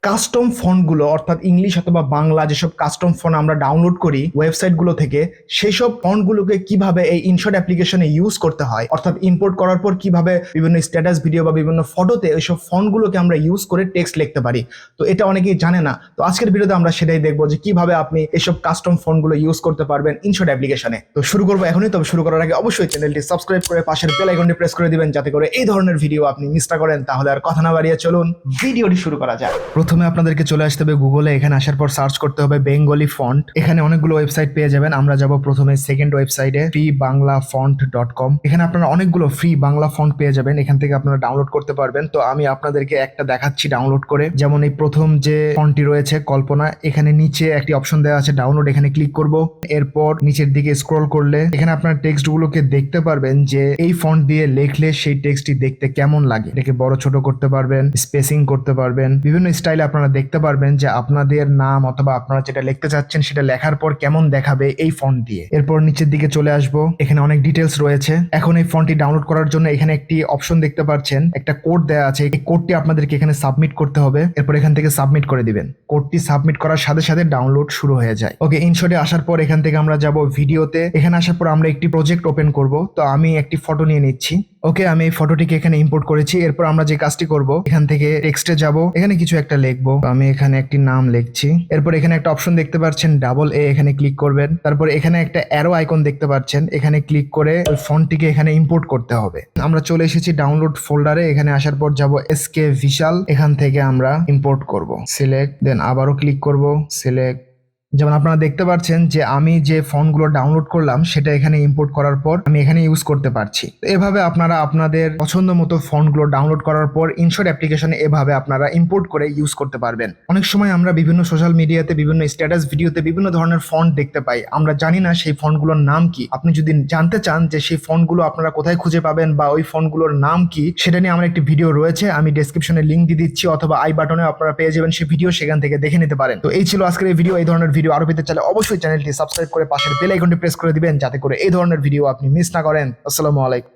Custom ফন্টগুলো অর্থাৎ English অথবা বাংলা যেসব কাস্টম ফন্ট আমরা ডাউনলোড করি ওয়েবসাইটগুলো থেকে, সেই সব ফন্টগুলোকে কিভাবে এই ইনশট অ্যাপ্লিকেশনে ইউজ করতে হয়, অর্থাৎ ইম্পোর্ট করার পর কিভাবে বিভিন্ন স্ট্যাটাস ভিডিও বা বিভিন্ন ফটোতে ওইসব ফন্টগুলোকে আমরা ইউজ করে টেক্সট লিখতে পারি। তো এটা অনেকেই জানে না। তো আজকের ভিডিওতে আমরা সেটাই দেখবো যে কিভাবে আপনি এসব কাস্টম ফন্টগুলো ইউজ করতে পারবেন ইনশট অ্যাপ্লিকেশনে। তো শুরু করবো এখনই। তবে শুরু করার আগে অবশ্যই চ্যানেলটি সাবস্ক্রাইব করে পাশের বেল আইকনটি প্রেস করে দিবেন, যাতে করে এই ধরনের ভিডিও আপনি মিস না করেন। তাহলে আর কথা না বাড়িয়ে চলুন ভিডিওটি শুরু করা যাক। প্রথমে আপনাদেরকে চলে আসতে হবে গুগলে। এখানে আসার পর সার্চ করতে হবে বেঙ্গলি ফন্ট। এখানে অনেকগুলো ওয়েবসাইট পেয়ে যাবেন। আমরা যাব প্রথমে সেকেন্ড ওয়েবসাইটে freebanglafont.com। এখানে আপনারা অনেকগুলো ফ্রি বাংলা ফন্ট পেয়ে যাবেন। এখান থেকে আপনারা ডাউনলোড করতে পারবেন। তো আমি আপনাদেরকে একটা দেখাচ্ছি ডাউনলোড করে। যেমন এই প্রথম যে ফন্টটি রয়েছে কল্পনা, এখানে নিচে একটি অপশন দেওয়া আছে ডাউনলোড, এখানে ক্লিক করব। এরপর নিচের দিকে স্ক্রল করলে এখানে আপনার টেক্সট গুলোকে দেখতে পারবেন যে এই ফন্ট দিয়ে লিখলে সেই টেক্সটটি দেখতে কেমন লাগে। এটাকে বড় ছোট করতে পারবেন, স্পেসিং করতে পারবেন, বিভিন্ন স্টাইলে আপনারা দেখতে পারবেন যে আপনাদের নাম অথবা আপনারা যেটা লিখতে চাচ্ছেন সেটা লেখার পর কেমন দেখাবে এই ফন্ট দিয়ে। এরপর নিচের দিকে চলে আসবো, এখানে অনেক ডিটেলস রয়েছে। এখন এই ফন্টটি ডাউনলোড করার জন্য এখানে একটি অপশন দেখতে পাচ্ছেন, একটা কোড দেওয়া আছে। এই কোডটি আপনাদেরকে এখানে সাবমিট করতে হবে। এরপর এখান থেকে সাবমিট করে দিবেন। কোডটি সাবমিট করার সাথে সাথে ডাউনলোড শুরু হয়ে যায়। ওকে, ইনশটে আসার পর এখান থেকে আমরা যাব ভিডিওতে। এখানে আসার পর আমরা একটি প্রজেক্ট ওপেন করব। তো আমি একটি ফটো নিয়ে নিচ্ছি। ওকে, আমি এই ফটোটিকে এখানে ইম্পোর্ট করেছি। এরপর আমরা যে কাজটি করব, এখান থেকে টেক্সটে যাব, এখানে কিছু একটা লিখবো। আমি এখানে একটি নাম লিখছি। এরপর এখানে একটা অপশন দেখতে পাচ্ছেন ডাবল এ, এখানে ক্লিক করবেন। তারপর এখানে একটা অ্যারো আইকন দেখতে পাচ্ছেন, এখানে ক্লিক করে ওই ফন্টটিকে এখানে ইম্পোর্ট করতে হবে। আমরা চলে এসেছি ডাউনলোড ফোল্ডারে। এখানে আসার পর যাব এসকে ভিশাল, এখান থেকে আমরা ইম্পোর্ট করব। সিলেক্ট, দেন আবারও ক্লিক করব, সিলেক্ট। যেমন আপনারা দেখতে পাচ্ছেন যে আমি যে ফন্টগুলো ডাউনলোড করলাম সেটা এখানে ইম্পোর্ট করার পর আমি এখানে ইউজ করতে পারছি। তো এভাবে আপনারা আপনাদের পছন্দ মতো ফন্টগুলো ডাউনলোড করার পর ইনশট অ্যাপ্লিকেশনে এভাবে আপনারা ইম্পোর্ট করে ইউজ করতে পারবেন। অনেক সময় আমরা বিভিন্ন সোশ্যাল মিডিয়াতে বিভিন্ন স্ট্যাটাস ভিডিওতে বিভিন্ন ধরনের ফন্ট দেখতে পাই, আমরা জানি না সেই ফন্টগুলোর নাম কি। আপনি যদি জানতে চান যে সেই ফন্টগুলো আপনারা কোথায় খুঁজে পাবেন বা ওই ফন্টগুলোর নাম কি, সেটা নিয়ে আমার একটি ভিডিও রয়েছে, আমি ডেসক্রিপশনে লিঙ্ক দিয়ে দিচ্ছি, অথবা আই বাটনে আপনারা পেয়ে যাবেন সেই ভিডিও, সেখান থেকে দেখে নিতে পারেন। তো এই ছিল আজকের এই ভিডিও। এই ধরনের ভিডিও আরো পেতে চাইলে অবশ্যই চ্যানেলটি সাবস্ক্রাইব করে পাশের বেল আইকনটি প্রেস করে দিবেন, যাতে করে এই ধরনের ভিডিও আপনি মিস না করেন। আসসালামু আলাইকুম।